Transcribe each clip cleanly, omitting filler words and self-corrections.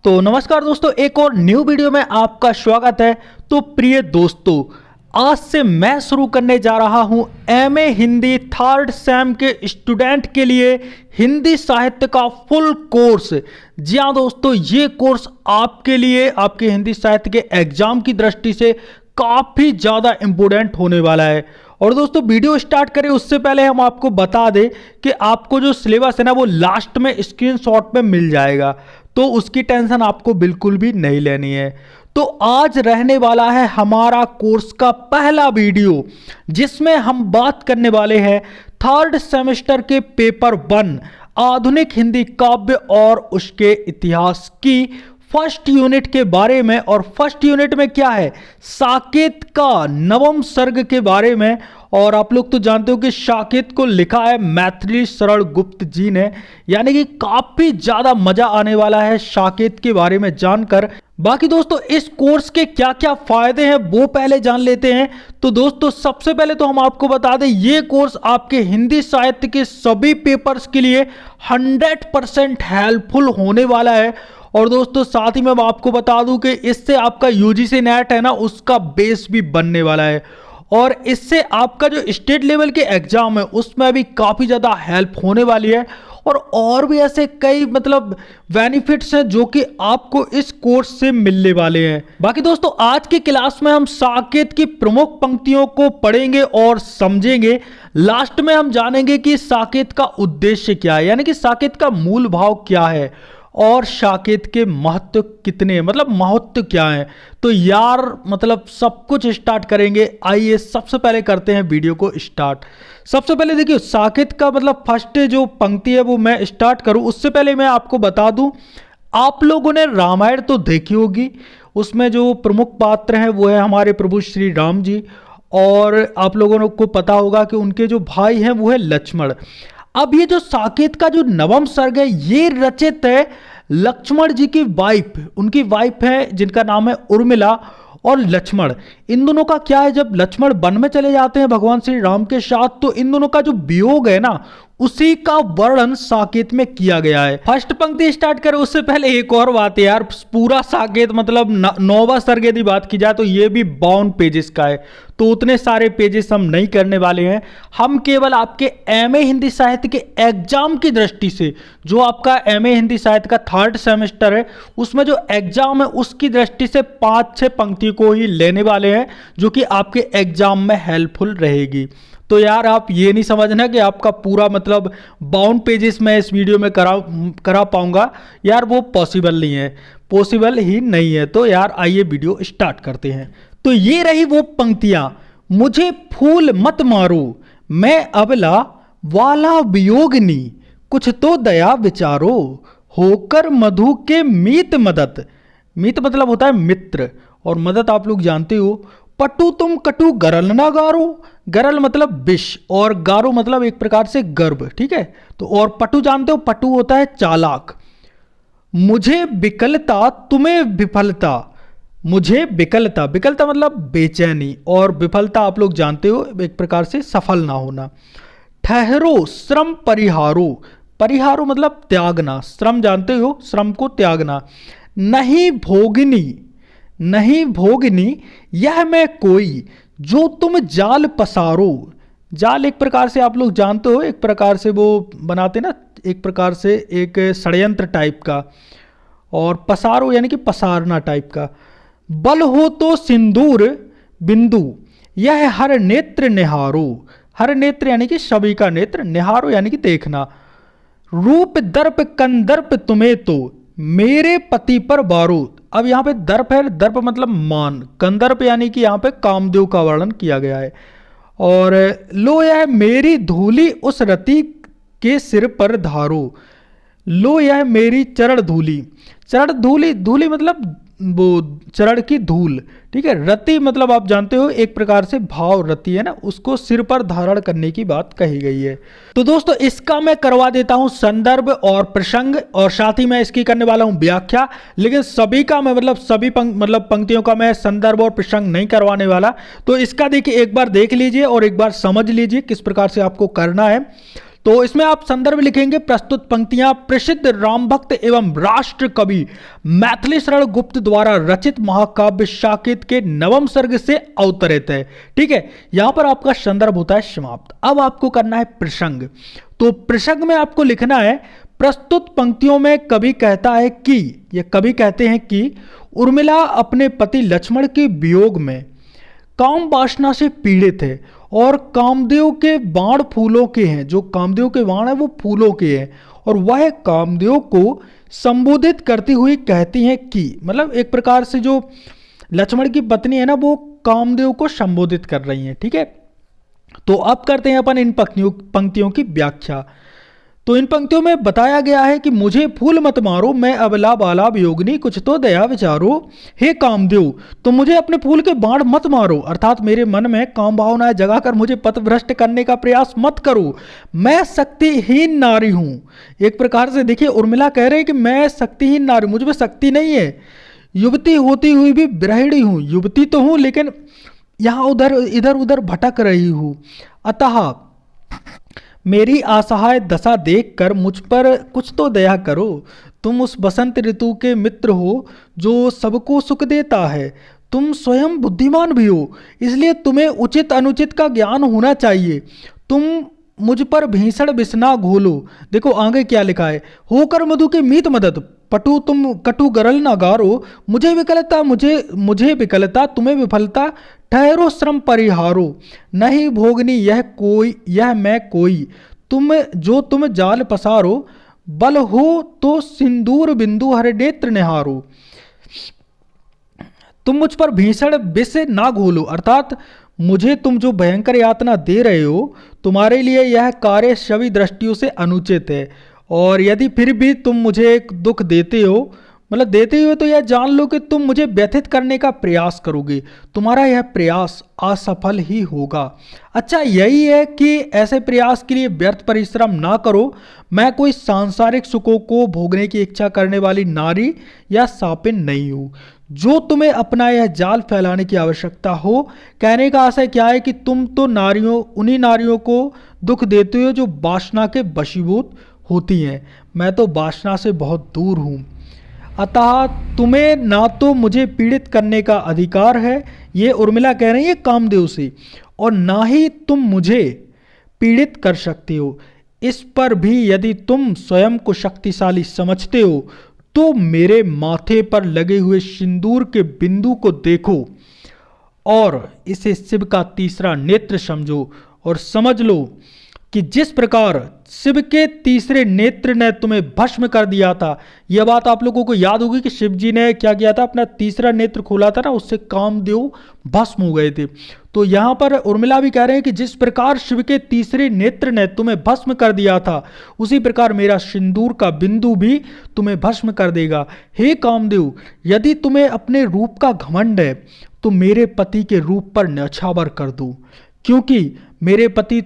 तो नमस्कार दोस्तों, एक और न्यू वीडियो में आपका स्वागत है। तो प्रिय दोस्तों, आज से मैं शुरू करने जा रहा हूं एमए हिंदी थर्ड सेम के स्टूडेंट के लिए हिंदी साहित्य का फुल कोर्स। जी हाँ दोस्तों, ये कोर्स आपके लिए आपके हिंदी साहित्य के एग्जाम की दृष्टि से काफ़ी ज़्यादा इम्पोर्टेंट होने वाला है। और दोस्तों, वीडियो स्टार्ट करें उससे पहले हम आपको बता दें कि आपको जो सिलेबस है ना, वो लास्ट में स्क्रीनशॉट पे मिल जाएगा, तो उसकी टेंशन आपको बिल्कुल भी नहीं लेनी है। तो आज रहने वाला है हमारा कोर्स का पहला वीडियो, जिसमें हम बात करने वाले हैं थर्ड सेमेस्टर के पेपर 1 आधुनिक हिंदी काव्य और उसके इतिहास की फर्स्ट यूनिट के बारे में। और फर्स्ट यूनिट में क्या है, साकेत का नवम सर्ग के बारे में। और आप लोग तो जानते हो कि साकेत को लिखा है मैथिली शरण गुप्त जी ने, यानी कि काफी ज्यादा मजा आने वाला है साकेत के बारे में जानकर। बाकी दोस्तों, इस कोर्स के क्या क्या फायदे हैं वो पहले जान लेते हैं। तो दोस्तों, सबसे पहले तो हम आपको बता दें, ये कोर्स आपके हिंदी साहित्य के सभी पेपर्स के लिए 100% हेल्पफुल होने वाला है। और दोस्तों, साथ ही मैं आपको बता दूं कि इससे आपका यूजीसी नेट है ना, उसका बेस भी बनने वाला है। और इससे आपका जो स्टेट लेवल के एग्जाम है उसमें भी काफ़ी ज़्यादा हेल्प होने वाली है। और भी ऐसे कई बेनिफिट्स हैं जो कि आपको इस कोर्स से मिलने वाले हैं। बाकी दोस्तों, आज की क्लास में हम साकेत की प्रमुख पंक्तियों को पढ़ेंगे और समझेंगे। लास्ट में हम जानेंगे कि साकेत का उद्देश्य क्या है, यानी कि साकेत का मूल भाव क्या है और साकेत के महत्व कितने, महत्व क्या है। तो यार सब कुछ स्टार्ट करेंगे। आइए सबसे पहले करते हैं वीडियो को स्टार्ट। सबसे पहले देखिए, साकेत का फर्स्ट जो पंक्ति है वो मैं स्टार्ट करूं उससे पहले मैं आपको बता दूं, आप लोगों ने रामायण तो देखी होगी। उसमें जो प्रमुख पात्र हैं वो है हमारे प्रभु श्री राम जी। और आप लोगों को पता होगा कि उनके जो भाई हैं वो है लक्ष्मण। अब ये जो साकेत का जो नवम सर्ग है ये रचित है लक्ष्मण जी की वाइफ, उनकी वाइफ है जिनका नाम है उर्मिला और लक्ष्मण। इन दोनों का क्या है, जब लक्ष्मण वन में चले जाते हैं भगवान श्री राम के साथ, तो इन दोनों का जो वियोग है ना, उसी का वर्णन साकेत में किया गया है। फर्स्ट पंक्ति स्टार्ट करें उससे पहले एक और बात है यार, पूरा साकेत नौवां सर्ग यदि बात की जाए तो ये भी 52 पेजेस का है। तो उतने सारे पेजेस हम नहीं करने वाले हैं। हम केवल आपके एमए हिंदी साहित्य के एग्जाम की दृष्टि से, जो आपका एमए हिंदी साहित्य का थर्ड सेमेस्टर है उसमें जो एग्जाम है उसकी दृष्टि से 5-6 पंक्ति को ही लेने वाले हैं, जो कि आपके एग्जाम में हेल्पफुल रहेगी। तो यार आप ये नहीं समझना कि आपका पूरा 52 पेजेस में इस वीडियो में करा पाऊंगा, यार वो पॉसिबल नहीं है, पॉसिबल ही नहीं है। तो यार आइए वीडियो स्टार्ट करते हैं। तो ये रही वो पंक्तियां, मुझे फूल मत मारो मैं अबला वाला वियोगनी, कुछ तो दया विचारो होकर मधु के मीत मदद। मीत होता है मित्र, और मदद आप लोग जानते हो। पटु तुम कटु गरल ना गारो, गरल विष और गारो एक प्रकार से गर्भ, ठीक है। तो और पटु जानते हो, पटु होता है चालाक। मुझे विकलता तुम्हें विफलता, मुझे विकलता, विकलता बेचैनी, और विफलता आप लोग जानते हो एक प्रकार से सफल ना होना। ठहरो श्रम परिहारो, परिहारो त्यागना, श्रम जानते हो, श्रम को त्यागना। नहीं भोगिनी, नहीं भोगिनी यह मैं कोई जो तुम जाल पसारो। जाल एक प्रकार से आप लोग जानते हो, एक प्रकार से वो बनाते ना, एक प्रकार से एक षड्यंत्र टाइप का, और पसारो यानी कि पसारना टाइप का। बल हो तो सिंदूर बिंदु यह हर नेत्र निहारो, हर नेत्र यानी कि सभी का नेत्र, निहारो यानी कि देखना। रूप दर्प कंदर्प तुम्हें तो मेरे पति पर बारूद। अब यहाँ पे दर्प है, दर्प मान, कंदर्प यानी कि यहाँ पे कामदेव का वर्णन किया गया है। और लो यह मेरी धूली उस रति के सिर पर धारो, लो यह मेरी चरण धूली, चरण धूली, धूली वो चरण की धूल, ठीक है। रति आप जानते हो एक प्रकार से भाव रति है ना, उसको सिर पर धारण करने की बात कही गई है। तो दोस्तों, इसका मैं करवा देता हूं संदर्भ और प्रसंग, और साथ ही मैं इसकी करने वाला हूं व्याख्या। लेकिन सभी का मैं सभी पंक्तियों का मैं संदर्भ और प्रसंग नहीं करवाने वाला। तो इसका देखिए, एक बार देख लीजिए और एक बार समझ लीजिए किस प्रकार से आपको करना है। तो इसमें आप संदर्भ लिखेंगे प्रस्तुत पंक्तियां प्रसिद्ध राम भक्त एवं राष्ट्र कवि मैथिली शरण गुप्त द्वारा रचित महाकाव्य साकेत के नवम सर्ग से अवतरित है। ठीक है, यहां पर आपका संदर्भ होता है समाप्त। अब आपको करना है प्रसंग। तो प्रसंग में आपको लिखना है प्रस्तुत पंक्तियों में कवि कहता है कि, ये कवि कहते हैं कि उर्मिला अपने पति लक्ष्मण के वियोग में काम वासना से पीड़ित है और कामदेव के बाण फूलों के हैं। जो कामदेव के बाण है वो फूलों के हैं और वह कामदेव को संबोधित करती हुई कहती हैं कि, मतलब एक प्रकार से जो लक्ष्मण की पत्नी है ना वो कामदेव को संबोधित कर रही हैं। ठीक है, तो अब करते हैं अपन इन पंक्तियों की व्याख्या। तो इन पंक्तियों में बताया गया है कि मुझे फूल मत मारो, मैं अबला बाला वियोगिनी, कुछ तो दया विचारो, हे कामदेव तुम मुझे अपने फूल के बाण मत मारो, अर्थात मेरे मन में काम भावनाएं जगाकर मुझे पथभ्रष्ट करने का प्रयास मत करो। मैं शक्तिहीन नारी हूं। एक प्रकार से देखिए उर्मिला कह रहे हैं कि मैं शक्तिहीन नारी, मुझ में शक्ति नहीं है, युवती होती हुई भी विरहिणी हूं। युवती तो हूं लेकिन यहां उधर इधर उधर भटक रही हूं। अतः मेरी असहाय दशा देखकर मुझ पर कुछ तो दया करो। तुम उस बसंत ऋतु के मित्र हो जो सबको सुख देता है। तुम स्वयं बुद्धिमान भी हो, इसलिए तुम्हें उचित अनुचित का ज्ञान होना चाहिए। तुम मुझ पर भीषण विषना घोलो। देखो आगे क्या लिखा है, होकर मधु के मीत मदद, पटु तुम कटु गरल न गारो। मुझे विकलता तुम्हें विफलता, ठहरो श्रम परिहारो। नहीं भोगनी यह मैं कोई, तुम जाल पसारो। बल हो तो सिंदूर बिंदु हर नेत्र निहारो। तुम मुझ पर भीषण विष ना घोलो, अर्थात मुझे तुम जो भयंकर यातना दे रहे हो तुम्हारे लिए यह कार्य सभी दृष्टियों से अनुचित है। और यदि फिर भी तुम मुझे एक दुख देते हो, मतलब देते हो, तो यह जान लो कि तुम मुझे व्यथित करने का प्रयास करोगे। तुम्हारा यह प्रयास असफल ही होगा। अच्छा यही है कि ऐसे प्रयास के लिए व्यर्थ परिश्रम ना करो। मैं कोई सांसारिक सुखों को भोगने की इच्छा करने वाली नारी या शापिन नहीं हूँ जो तुम्हें अपना यह जाल फैलाने की आवश्यकता हो। कहने का आशय क्या है कि तुम तो उन्हीं नारियों को दुख देते हो जो वासना के वशीभूत होती हैं। मैं तो वासना से बहुत दूर हूँ। अतः तुम्हें ना तो मुझे पीड़ित करने का अधिकार है, ये उर्मिला कह रही है कामदेव से, और ना ही तुम मुझे पीड़ित कर सकते हो। इस पर भी यदि तुम स्वयं को शक्तिशाली समझते हो तो मेरे माथे पर लगे हुए सिंदूर के बिंदु को देखो और इसे शिव का तीसरा नेत्र समझो और समझ लो कि जिस प्रकार शिव के तीसरे नेत्र ने तुम्हें भस्म कर दिया था। यह बात आप लोगों को याद होगी कि शिव जी ने क्या किया था, अपना तीसरा नेत्र खोला था ना, उससे कामदेव भस्म हो गए थे। तो यहां पर उर्मिला भी कह रहे हैं कि जिस प्रकार शिव के तीसरे नेत्र ने तुम्हें भस्म कर दिया था उसी प्रकार मेरा सिंदूर का बिंदु भी तुम्हें भस्म कर देगा। हे कामदेव यदि तुम्हें अपने रूप का घमंड है तो मेरे पति के रूप पर न्यौछावर कर दो, क्योंकि मेरे पति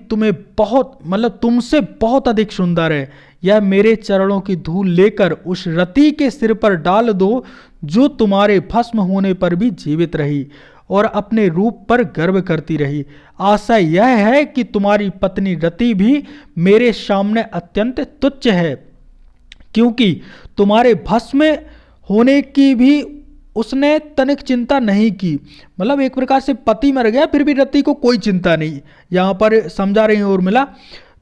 तुमसे बहुत अधिक सुंदर है। यह मेरे चरणों की धूल लेकर उस रति के सिर पर डाल दो जो तुम्हारे भस्म होने पर भी जीवित रही और अपने रूप पर गर्व करती रही। आशा यह है कि तुम्हारी पत्नी रति भी मेरे सामने अत्यंत तुच्छ है, क्योंकि तुम्हारे भस्म होने की भी उसने तनिक चिंता नहीं की। मतलब एक प्रकार से पति मर गया फिर भी रति को कोई चिंता नहीं, यहां पर समझा रही है उर्मिला।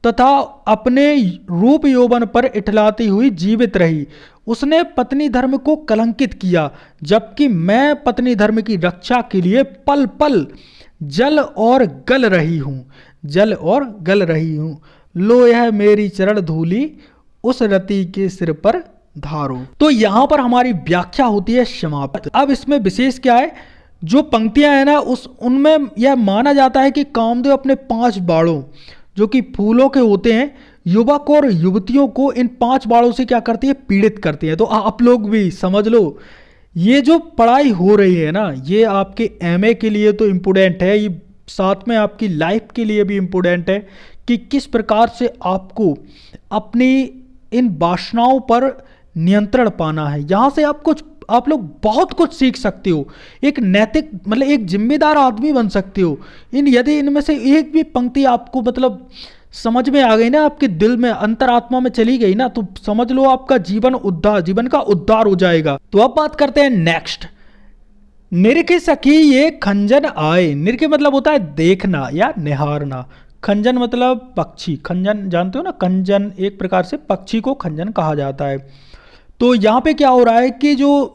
तथा अपने रूप यौवन पर इठलाती हुई जीवित रही। उसने पत्नी धर्म को कलंकित किया, जबकि मैं पत्नी धर्म की रक्षा के लिए पल पल जल और गल रही हूं। लो यह मेरी चरण धूली उस रति के सिर पर धारो। तो यहां पर हमारी व्याख्या होती है समाप्त। अब इसमें विशेष क्या है, जो पंक्तियां है ना उनमें यह माना जाता है कि कामदेव अपने 5 बाणों जो कि फूलों के होते हैं युवक और युवतियों को इन 5 बाणों से क्या करती है, पीड़ित करती है। तो आप लोग भी समझ लो, ये जो पढ़ाई हो रही है ना ये आपके एमए के लिए तो इम्पोर्टेंट है, ये साथ में आपकी लाइफ के लिए भी इम्पोर्टेंट है कि किस प्रकार से आपको अपनी इन वासनाओं पर नियंत्रण पाना है। यहाँ से आप लोग बहुत कुछ सीख सकते हो, एक नैतिक एक जिम्मेदार आदमी बन सकते हो। यदि इनमें से एक भी पंक्ति आपको समझ में आ गई ना, आपके दिल में अंतरात्मा में चली गई ना, तो समझ लो आपका जीवन का उद्धार हो जाएगा। तो अब बात करते हैं नेक्स्ट। निरखि सखी ये खंजन आए। निरखि मतलब होता है देखना या निहारना। खंजन मतलब पक्षी। खंजन जानते हो ना, खंजन एक प्रकार से पक्षी को खंजन कहा जाता है। तो यहाँ पे क्या हो रहा है कि जो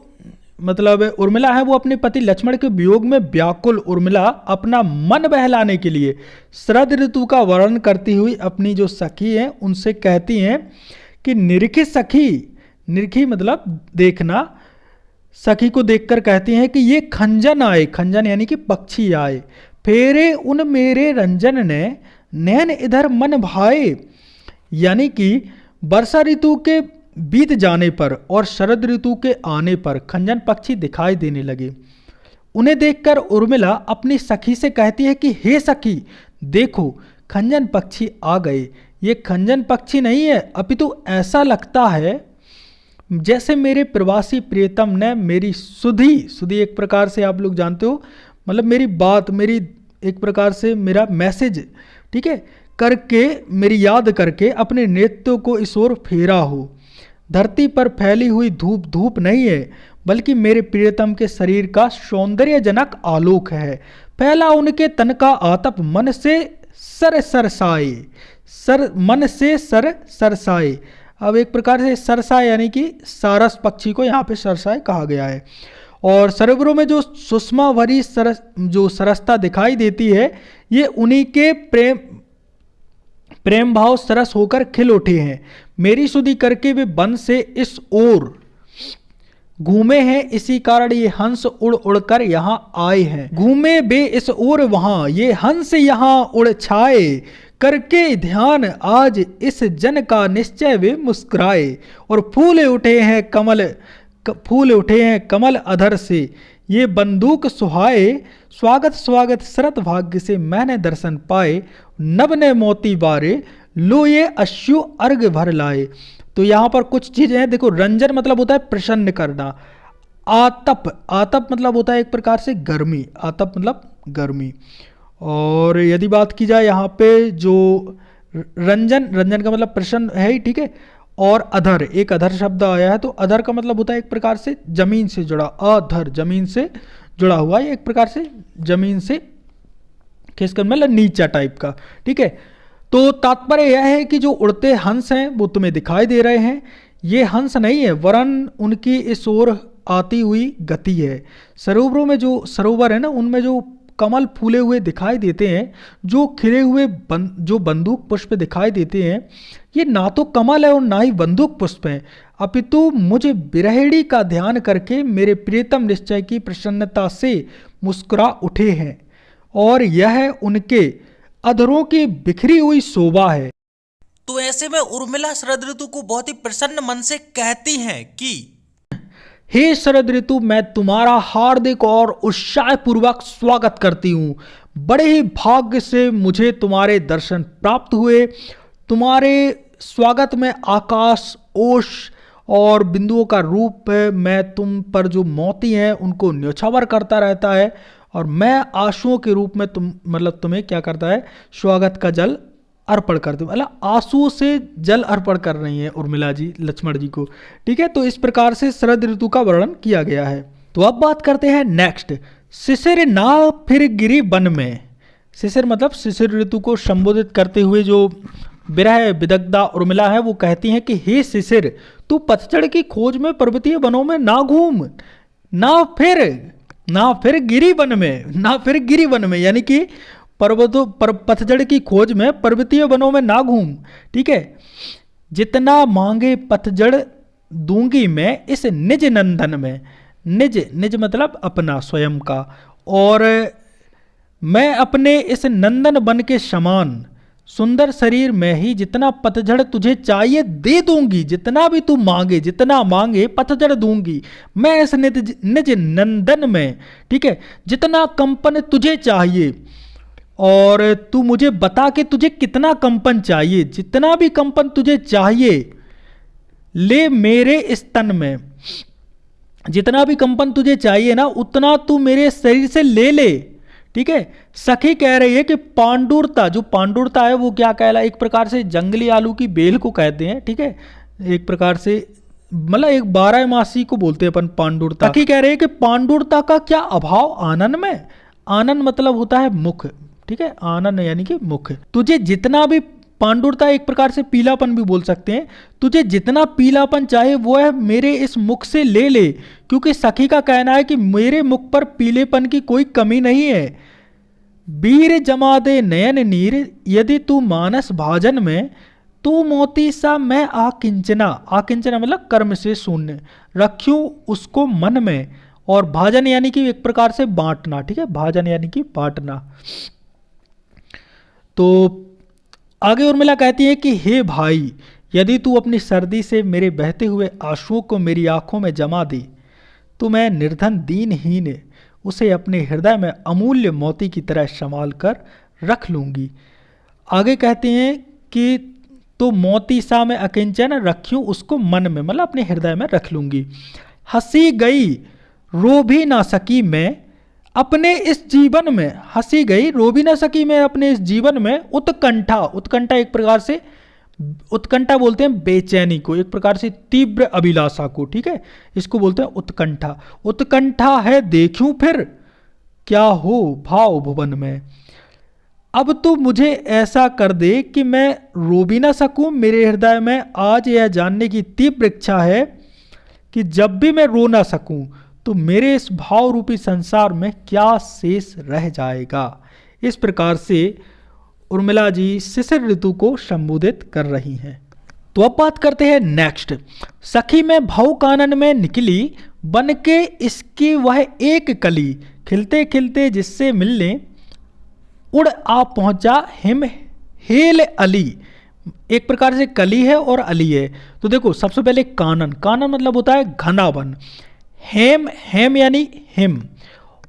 मतलब उर्मिला है वो अपने पति लक्ष्मण के वियोग में व्याकुल। उर्मिला अपना मन बहलाने के लिए शरद ऋतु का वर्णन करती हुई अपनी जो सखी है उनसे कहती हैं कि निरखि सखी, निरखि मतलब देखना, सखी को देखकर कहती हैं कि ये खंजन आए, खंजन यानी कि पक्षी आए, फेरे उन मेरे रंजन ने, नैन इधर मन भाए। यानी कि वर्षा ऋतु के बीत जाने पर और शरद ऋतु के आने पर खंजन पक्षी दिखाई देने लगे। उन्हें देखकर उर्मिला अपनी सखी से कहती है कि हे सखी देखो खंजन पक्षी आ गए। ये खंजन पक्षी नहीं है, अपितु ऐसा लगता है जैसे मेरे प्रवासी प्रियतम ने मेरी सुधि, सुधि एक प्रकार से आप लोग जानते हो मतलब मेरी बात, मेरी एक प्रकार से मेरा मैसेज, ठीक है, करके मेरी याद करके अपने नेत्रों को इस ओर फेरा हो। धरती पर फैली हुई धूप धूप नहीं है, बल्कि मेरे प्रियतम के शरीर का सौंदर्यजनक आलोक है। पहला उनके तन का आतप मन से सर सरसाए, मन से सर सरसाए। अब एक प्रकार से सरसाए यानी कि सारस पक्षी को यहाँ पे सरसाए कहा गया है। और सरोवरों में जो सुषमा भरी जो सरसता दिखाई देती है, ये उन्हीं के प्रेम भाव सरस होकर खिल उठे हैं। मेरी सुधि करके वे वन से इस ओर घूमे हैं, इसी कारण ये हंस उड़ उड़कर यहाँ आए हैं। घूमे बे इस ओर वहां, ये हंस यहाँ उड़ छाए, करके ध्यान आज इस जन का निश्चय वे मुस्कुराए। और फूले उठे हैं कमल अधर से, ये बंदूक सुहाए। स्वागत स्वागत शरत भाग्य से मैंने दर्शन पाए, नभ ने मोती बारे, लो ये अश्रु अर्घ भर लाए। तो यहाँ पर कुछ चीजें हैं, देखो रंजन मतलब होता है प्रसन्न करना। आतप, आतप मतलब होता है एक प्रकार से गर्मी, आतप मतलब गर्मी। और यदि बात की जाए यहाँ पे जो रंजन, रंजन का मतलब प्रसन्न है ही, ठीक है। और अधर, एक अधर शब्द आया है, तो अधर का मतलब होता है एक प्रकार से जमीन से जुड़ा, अधर जमीन से जुड़ा हुआ, ये एक प्रकार से जमीन से खींचकर मतलब नीचा टाइप का, ठीक है। तो तात्पर्य यह है कि जो उड़ते हंस हैं वो तुम्हें दिखाई दे रहे हैं, ये हंस नहीं है वरन उनकी इस ओर आती हुई गति है। सरोवरों में जो सरोवर है ना, उनमें जो कमल फूले हुए दिखाई देते हैं, जो खिले हुए जो बंदूक पुष्प दिखाई देते हैं, ये ना तो कमल है और ना ही बंदूक पुष्प हैं, अपितु मुझे बिरहड़ी का ध्यान करके मेरे प्रियतम निश्चय की प्रसन्नता से मुस्कुरा उठे हैं। और यह उनके अधरों की बिखरी हुई शोभा है। तो ऐसे में उर्मिला शरद ऋतु को बहुत ही प्रसन्न मन से कहती हैं कि हे शरद ऋतु, मैं तुम्हारा हार्दिक और उत्साहपूर्वक स्वागत करती हूँ। बड़े ही भाग्य से मुझे तुम्हारे दर्शन प्राप्त हुए। तुम्हारे स्वागत में आकाश, ओश और बिंदुओं का रूप मैं तुम पर जो मोती हैं उनको न्योछावर करता रहता है, और मैं आंसुओं के रूप में तुम्हें क्या करता है, स्वागत का जल अर्पण करते हो। मतलब आंसुओं से जल अर्पण कर रही हैं उर्मिला जी लक्ष्मण जी को, ठीक है। तो इस प्रकार से शरद ऋतु का वर्णन किया गया है। तो अब बात करते हैं नेक्स्ट, शिशिर ना फिर गिरी वन में। शिशिर मतलब शिशिर ऋतु को संबोधित करते हुए जो विरह विदग्धा उर्मिला है वो कहती हैं कि हे शिशिर, तू पतझड़ की खोज में पर्वतीय वनों में ना घूम, ना फिर गिरी वन में, ना फिर गिरी वन में, यानी कि पतझड़ की खोज में पर्वतीय वनों में ना घूम, ठीक है। जितना मांगे पतझड़ दूंगी मैं इस निज नंदन में। निज मतलब अपना स्वयं का, और मैं अपने इस नंदन वन के समान सुंदर शरीर में ही जितना पतझड़ तुझे चाहिए दे दूंगी। जितना भी तू मांगे, जितना मांगे पतझड़ दूंगी मैं इस निज नंदन में, ठीक है। जितना कंपन तुझे चाहिए, और तू मुझे बता के तुझे कितना कंपन चाहिए, जितना भी कंपन तुझे चाहिए ले मेरे इस तन में। जितना भी कंपन तुझे चाहिए ना उतना तू मेरे शरीर से ले ले, ठीक है। सखी कह रही है कि पांडुरता, जो पांडुरता है वो क्या कहला, एक प्रकार से जंगली आलू की बेल को कहते हैं, ठीक है। एक प्रकार से मतलब एक 12 मासी को बोलते हैं अपन पांडुरता। सखी कह रही है कि पांडुरता का क्या अभाव आनन में। आनन मतलब होता है मुख, ठीक है। आनन यानी कि मुख। तुझे जितना भी, पांडुरता एक प्रकार से पीलापन भी बोल सकते हैं, तुझे जितना पीलापन चाहे वो है मेरे इस मुख से ले ले, क्योंकि सखी का कहना है कि मेरे मुख पर पीलेपन की कोई कमी नहीं है। वीर जमा दे नयन नीर, यदि तू मानस भाजन में, तू मोती सा मैं आकिंचना। आकिंचना मतलब कर्म से शून्य, रख्यूं उसको मन में। और भाजन यानी कि एक प्रकार से बांटना, ठीक है। भाजन यानी कि बांटना। तो आगे उर्मिला कहती है कि हे भाई, यदि तू अपनी सर्दी से मेरे बहते हुए आंसुओं को मेरी आंखों में जमा दे, तो मैं निर्धन दीनहीन उसे अपने हृदय में अमूल्य मोती की तरह संभाल कर रख लूंगी। आगे कहते हैं कि तो मोती सा मैं अकिंचन रखूं उसको मन में, मतलब अपने हृदय में रख लूंगी। हंसी गई रो भी ना सकी मैं अपने इस जीवन में, हंसी गई रो भी ना सकी मैं अपने इस जीवन में। उत्कंठा, उत्कंठा एक प्रकार से, उत्कंठा बोलते हैं बेचैनी को, एक प्रकार से तीव्र अभिलाषा को, ठीक है। इसको बोलते हैं उत्कंठा। उत्कंठा है देखूं फिर क्या हो भाव भुवन में। अब तो मुझे ऐसा कर दे कि मैं रो भी ना सकूं, मेरे हृदय में आज यह जानने की तीव्र इच्छा है कि जब भी मैं रो ना सकूं तो मेरे इस भाव रूपी संसार में क्या शेष रह जाएगा। इस प्रकार से उर्मिला जी शिशिर ऋतु को संबोधित कर रही हैं। तो अब बात करते हैं नेक्स्ट। सखी में भव कानन में निकली, बन के इसकी वह एक कली, खिलते खिलते जिससे मिलने उड़ आ पहुंचा हिम हेल अली। एक प्रकार से कली है और अली है। तो देखो सबसे पहले कानन, कानन मतलब होता है घना वन। हेम, हेम यानी हिम।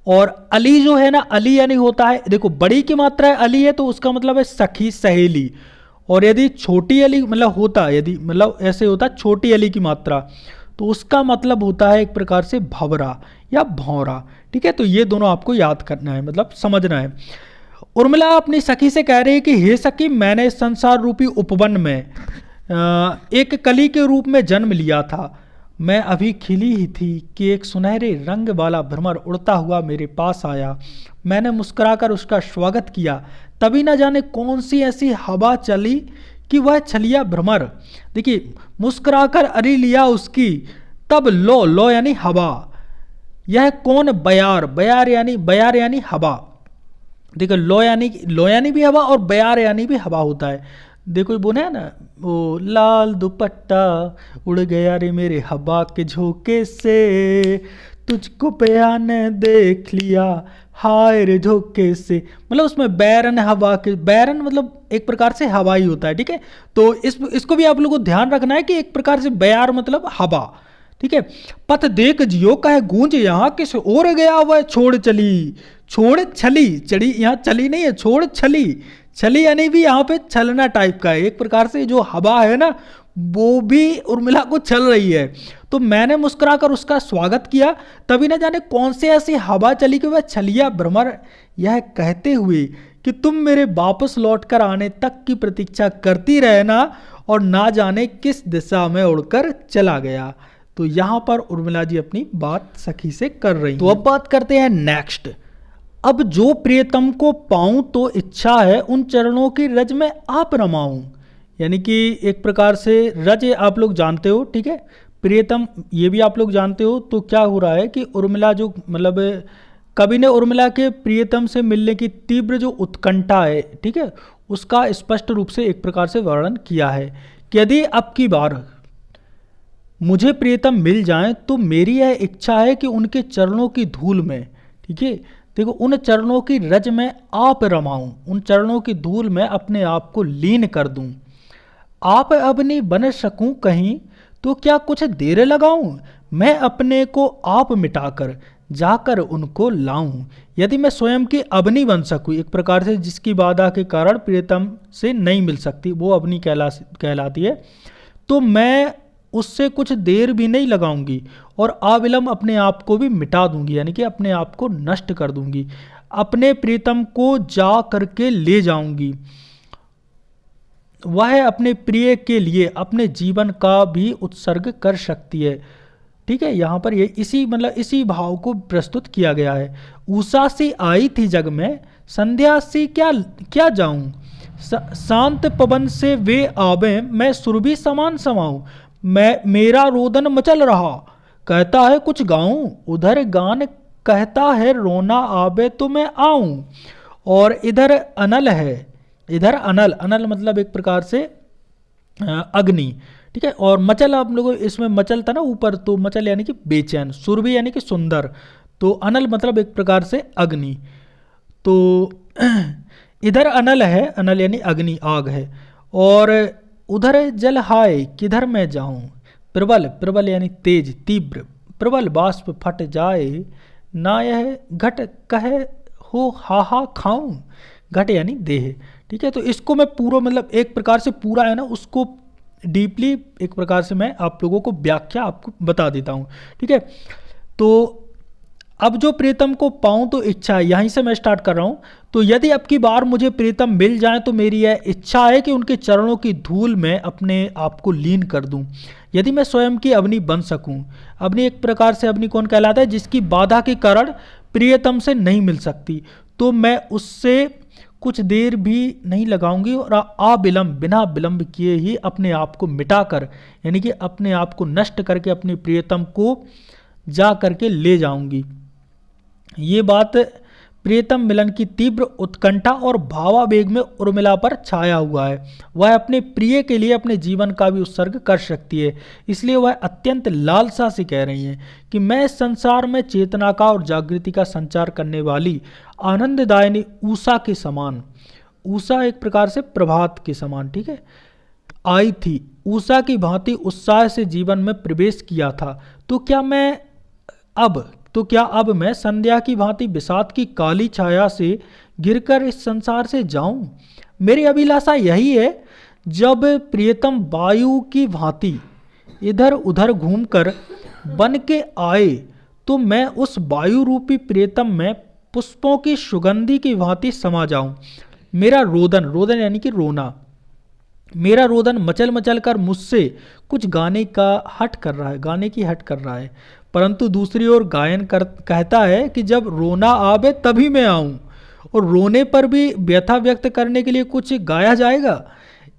और अली जो है ना, अली यानी होता है, देखो बड़ी की मात्रा है अली है तो उसका मतलब है सखी सहेली। और यदि छोटी अली मतलब होता, यदि मतलब ऐसे होता छोटी अली की मात्रा, तो उसका मतलब होता है एक प्रकार से भंवरा या भौरा, ठीक है। तो ये दोनों आपको याद करना है, मतलब समझना है। उर्मिला अपनी सखी से कह रही है कि हे सखी, मैंने संसार रूपी उपवन में एक कली के रूप में जन्म लिया था। मैं अभी खिली ही थी कि एक सुनहरे रंग वाला भ्रमर उड़ता हुआ मेरे पास आया। मैंने मुस्कुराकर उसका स्वागत किया, तभी न जाने कौन सी ऐसी हवा चली कि वह छलिया भ्रमर, देखिए मुस्कुराकर अरी लिया उसकी, तब लो, लो यानी हवा, यह कौन बयार, बयार यानी हवा। देखो लो यानी भी हवा और बयार यानी भी हवा होता है। देखो बोले है ना, वो लाल दुपट्टा उड़ गया रे मेरे हवा के झोंके से, तुझको बया ने देख लिया हाय रे झोंके से। मतलब उसमें बैरन हवा के, बैरन मतलब एक प्रकार से हवा ही होता है, ठीक है। तो इसको भी आप लोगों को ध्यान रखना है कि एक प्रकार से बयार मतलब हवा, ठीक है। पथ देख जियो कहे गूंज यहाँ किस और गया वह छोड़ चली, छोड़ छली, चढ़ी यहाँ चली नहीं है, छोड़ छली, छली यानी भी यहाँ पे छलना टाइप का है। एक प्रकार से जो हवा है ना वो भी उर्मिला को छल रही है। तो मैंने मुस्कुराकर उसका स्वागत किया, तभी न जाने कौन से ऐसी हवा चली कि वह छलिया भ्रमर यह कहते हुए कि तुम मेरे वापस लौट कर आने तक की प्रतीक्षा करती रहना, और ना जाने किस दिशा में उड़कर चला गया। तो यहाँ पर उर्मिला जी अपनी बात सखी से कर रही हैं। तो अब बात करते हैं नेक्स्ट। अब जो प्रियतम को पाऊं तो इच्छा है उन चरणों की रज में आप रमाऊं। यानी कि एक प्रकार से रज आप लोग जानते हो, ठीक है, प्रियतम ये भी आप लोग जानते हो। तो क्या हो रहा है कि उर्मिला जो मतलब कवि ने उर्मिला के प्रियतम से मिलने की तीव्र जो उत्कंठा है, ठीक है, उसका स्पष्ट रूप से एक प्रकार से वर्णन किया है कि यदि अब की बार मुझे प्रियतम मिल जाएं तो मेरी यह इच्छा है कि उनके चरणों की धूल में, ठीक है, देखो उन चरणों की रज में आप रमाऊं, उन चरणों की धूल में अपने आप को लीन कर दूं। आप अब नहीं बन सकूं कहीं तो क्या कुछ देर लगाऊं, मैं अपने को आप मिटाकर जाकर उनको लाऊं। यदि मैं स्वयं की अबनी बन सकूं, एक प्रकार से जिसकी बाधा के कारण प्रियतम से नहीं मिल सकती वो अबनी कहलाती है, तो मैं उससे कुछ देर भी नहीं लगाऊंगी और अविलंब अपने आप को भी मिटा दूंगी, यानी कि अपने आप को नष्ट कर दूंगी। अपने प्रीतम को जा करके ले जाऊंगी। वह अपने प्रिय के लिए अपने जीवन का भी उत्सर्ग कर सकती है। ठीक है, यहाँ पर ये इसी भाव को प्रस्तुत किया गया है। उषा सी आई थी जग में, संध्या सी क्या क्या जाऊं, शांत पवन से वे आवे, मैं सुरभि समान समाऊं। मेरा रोदन मचल रहा, कहता है कुछ गाऊं, उधर गान कहता है रोना आवे तो मैं आऊं। और इधर अनल है, इधर अनल, अनल मतलब एक प्रकार से अग्नि। ठीक है, और मचल आप लोगों इसमें मचल था ना ऊपर, तो मचल यानी कि बेचैन, सुरभि यानी कि सुंदर, तो अनल मतलब एक प्रकार से अग्नि। तो इधर अनल है, अनल यानी अग्नि, आग है। और उधर जल हाय किधर मैं जाऊं, प्रबल, प्रबल यानी तेज, तीव्र, प्रबल बाष्प फट जाए, ना यह घट कहे हो हा खाऊं, घट यानी देह। ठीक है, तो इसको मैं पूरा मतलब एक प्रकार से पूरा है ना उसको डीपली एक प्रकार से मैं आप लोगों को व्याख्या आपको बता देता हूँ। ठीक है, तो अब जो प्रीतम को पाऊं तो इच्छा है, यहीं से मैं स्टार्ट कर रहा हूं। तो यदि अब की बार मुझे प्रीतम मिल जाए तो मेरी यह इच्छा है कि उनके चरणों की धूल में अपने आप को लीन कर दूं। यदि मैं स्वयं की अवनी बन सकूं, अवनी एक प्रकार से अवनी कौन कहलाता है, जिसकी बाधा के कारण प्रियतम से नहीं मिल सकती, तो मैं उससे कुछ देर भी नहीं लगाऊंगी और अविलंब बिना विलंब किए ही अपने आप को मिटाकर यानी कि अपने आप को नष्ट करके अपने प्रियतम को जा करके ले जाऊंगी। ये बात प्रियतम मिलन की तीव्र उत्कंठा और भावावेग में उर्मिला पर छाया हुआ है। वह अपने प्रिय के लिए अपने जीवन का भी उत्सर्ग कर सकती है, इसलिए वह अत्यंत लालसा से कह रही हैं कि मैं इस संसार में चेतना का और जागृति का संचार करने वाली आनंददायिनी उषा के समान, उषा एक प्रकार से प्रभात के समान, ठीक है, आई थी, उषा की भांति उत्साह से जीवन में प्रवेश किया था। तो क्या अब मैं संध्या की भांति विषाद की काली छाया से गिरकर इस संसार से जाऊं? मेरी अभिलाषा यही है, जब प्रियतम वायु की भांति इधर उधर घूमकर बन के आए तो मैं उस वायु रूपी प्रियतम में पुष्पों की सुगंधी की भांति समा जाऊं। मेरा रोदन, रोदन यानी कि रोना, मेरा रोदन मचल मचल कर मुझसे कुछ गाने की हट कर रहा है, परंतु दूसरी ओर गायन कहता है कि जब रोना आवे तभी मैं आऊं, और रोने पर भी व्यथा व्यक्त करने के लिए कुछ गाया जाएगा।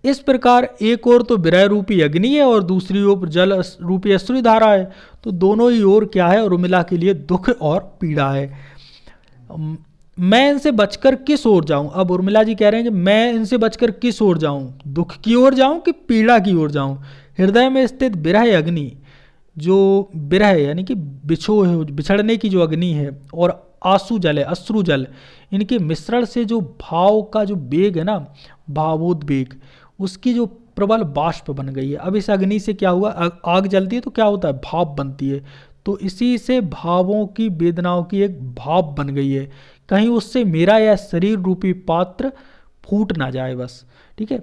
इस प्रकार एक ओर तो विरह रूपी अग्नि है और दूसरी ओर जल रूपी अश्रु धारा है, तो दोनों ही ओर क्या है, उर्मिला के लिए दुख और पीड़ा है। मैं इनसे बचकर किस ओर जाऊं? अब उर्मिला जी कह रहे हैं कि मैं इनसे बचकर किस ओर जाऊं, दुख की ओर जाऊं कि पीड़ा की ओर जाऊं? हृदय में स्थित विरह अग्नि, जो विरह यानी कि बिछड़ने की जो अग्नि है, और आंसू जल है, अश्रु जल, इनके मिश्रण से जो भाव का जो वेग है ना, भावोद्वेग, उसकी जो प्रबल बाष्प बन गई है। अब इस अग्नि से क्या हुआ, आग जलती है तो क्या होता है, भाप बनती है, तो इसी से भावों की वेदनाओं की एक भाप बन गई है। कहीं उससे मेरा यह शरीर रूपी पात्र फूट ना जाए बस। ठीक है,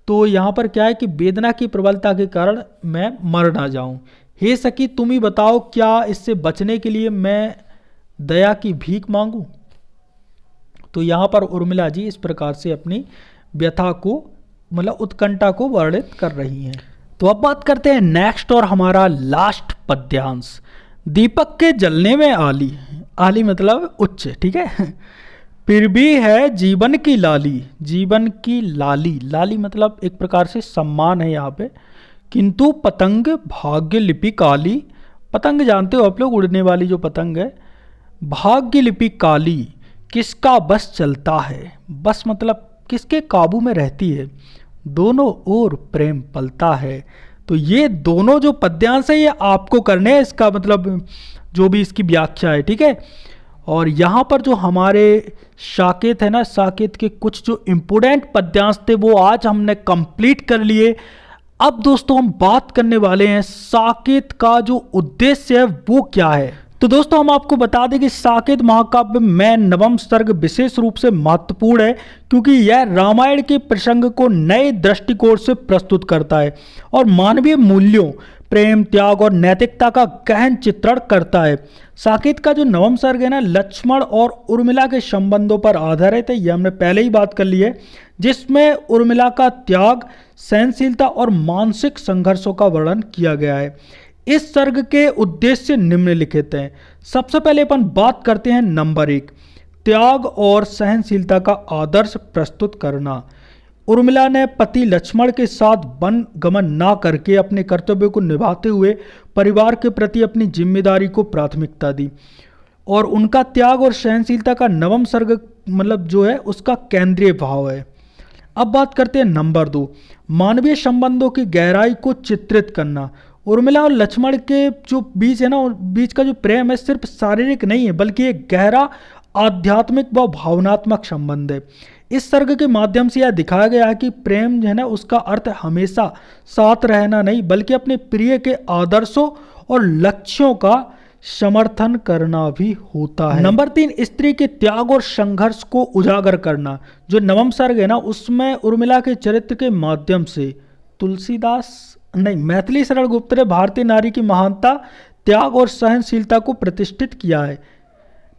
तो यहाँ पर क्या है कि वेदना की प्रबलता के कारण मैं मर ना जाऊं। हे सखी तुम ही बताओ, क्या इससे बचने के लिए मैं दया की भीख मांगूं? तो यहाँ पर उर्मिला जी इस प्रकार से अपनी व्यथा को मतलब उत्कंठा को वर्णित कर रही हैं। तो अब बात करते हैं नेक्स्ट और हमारा लास्ट पद्यांश, दीपक के जलने में आली, आली मतलब उच्च, ठीक है, फिर भी है जीवन की लाली, जीवन की लाली, लाली मतलब एक प्रकार से सम्मान है यहाँ पे, किंतु पतंग भाग्य लिपि काली, पतंग जानते हो आप लोग, उड़ने वाली जो पतंग है, भाग्य लिपि काली किसका बस चलता है, बस मतलब किसके काबू में रहती है, दोनों ओर प्रेम पलता है। तो ये दोनों जो पद्यांश है ये आपको करने हैं, इसका मतलब जो भी इसकी व्याख्या है, ठीक है। और यहाँ पर जो हमारे साकेत है ना, साकेत के कुछ जो इम्पोर्टेंट पद्यांश थे वो आज हमने कंप्लीट कर लिए। अब दोस्तों हम बात करने वाले हैं साकेत का जो उद्देश्य है वो क्या है। तो दोस्तों हम आपको बता दें कि साकेत महाकाव्य में नवम सर्ग विशेष रूप से महत्वपूर्ण है, क्योंकि यह रामायण के प्रसंग को नए दृष्टिकोण से प्रस्तुत करता है और मानवीय मूल्यों, प्रेम, त्याग और नैतिकता का गहन चित्रण करता है। साकेत का जो नवम सर्ग है ना, लक्ष्मण और उर्मिला के संबंधों पर आधारित है। ये हमने पहले ही बात कर ली है, जिसमें उर्मिला का त्याग, सहनशीलता और मानसिक संघर्षों का वर्णन किया गया है। इस सर्ग के उद्देश्य निम्नलिखित हैं। सबसे पहले अपन बात करते हैं नंबर 1, त्याग और सहनशीलता का आदर्श प्रस्तुत करना। उर्मिला ने पति लक्ष्मण के साथ वन गमन ना करके अपने कर्तव्यों को निभाते हुए परिवार के प्रति अपनी जिम्मेदारी को प्राथमिकता दी, और उनका त्याग और सहनशीलता का नवम सर्ग मतलब जो है उसका केंद्रीय भाव है। अब बात करते हैं नंबर 2, मानवीय संबंधों की गहराई को चित्रित करना। उर्मिला और लक्ष्मण के जो बीच है ना, बीच का जो प्रेम है सिर्फ शारीरिक नहीं है, बल्कि एक गहरा आध्यात्मिक व भावनात्मक संबंध है। इस सर्ग के माध्यम से यह दिखाया गया है कि प्रेम जो है ना, उसका अर्थ हमेशा साथ रहना नहीं, बल्कि अपने प्रिय के आदर्शों और लक्ष्यों का समर्थन करना भी होता है। नंबर 3, स्त्री के त्याग और संघर्ष को उजागर करना। जो नवम सर्ग है ना, उसमें उर्मिला के चरित्र के माध्यम से मैथिली शरण गुप्त ने भारतीय नारी की महानता, त्याग और सहनशीलता को प्रतिष्ठित किया है।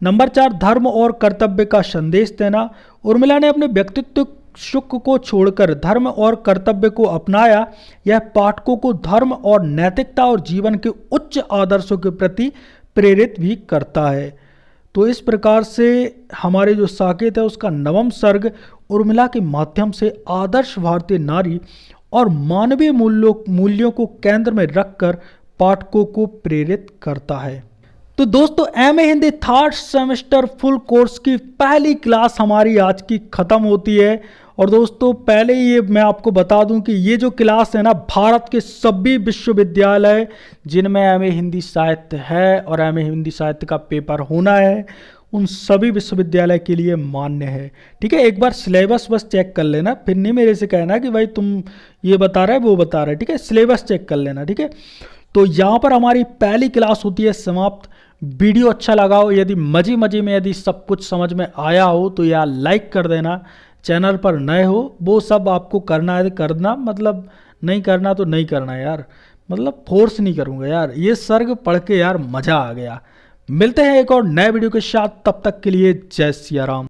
नंबर 4, धर्म और कर्तव्य का संदेश देना। उर्मिला ने अपने व्यक्तित्व सुख को छोड़कर धर्म और कर्तव्य को अपनाया। यह पाठकों को धर्म और नैतिकता और जीवन के उच्च आदर्शों के प्रति प्रेरित भी करता है। तो इस प्रकार से हमारे जो साकेत है उसका नवम सर्ग उर्मिला के माध्यम से आदर्श भारतीय नारी और मानवीय मूल्यों को केंद्र में रखकर पाठकों को प्रेरित करता है। तो दोस्तों, MA Hindi third semester full course की पहली क्लास हमारी आज की ख़त्म होती है। और दोस्तों, पहले ये मैं आपको बता दूं कि ये जो क्लास है ना, भारत के सभी विश्वविद्यालय जिनमें एमए हिंदी साहित्य है और एमए हिंदी साहित्य का पेपर होना है, उन सभी विश्वविद्यालय के लिए मान्य है। ठीक है, एक बार सिलेबस बस चेक कर लेना, फिर नहीं मेरे से कहना कि भाई तुम ये बता रहे वो बता रहे। ठीक है, सिलेबस चेक कर लेना। ठीक है, तो यहाँ पर हमारी पहली क्लास होती है समाप्त। वीडियो अच्छा लगा हो, यदि मजे में यदि सब कुछ समझ में आया हो तो यार लाइक कर देना। चैनल पर नए हो वो सब आपको करना है करना, मतलब नहीं करना तो नहीं करना यार, मतलब फोर्स नहीं करूँगा यार। ये सर्ग पढ़ के यार मज़ा आ गया। मिलते हैं एक और नए वीडियो के साथ, तब तक के लिए जय सिया राम।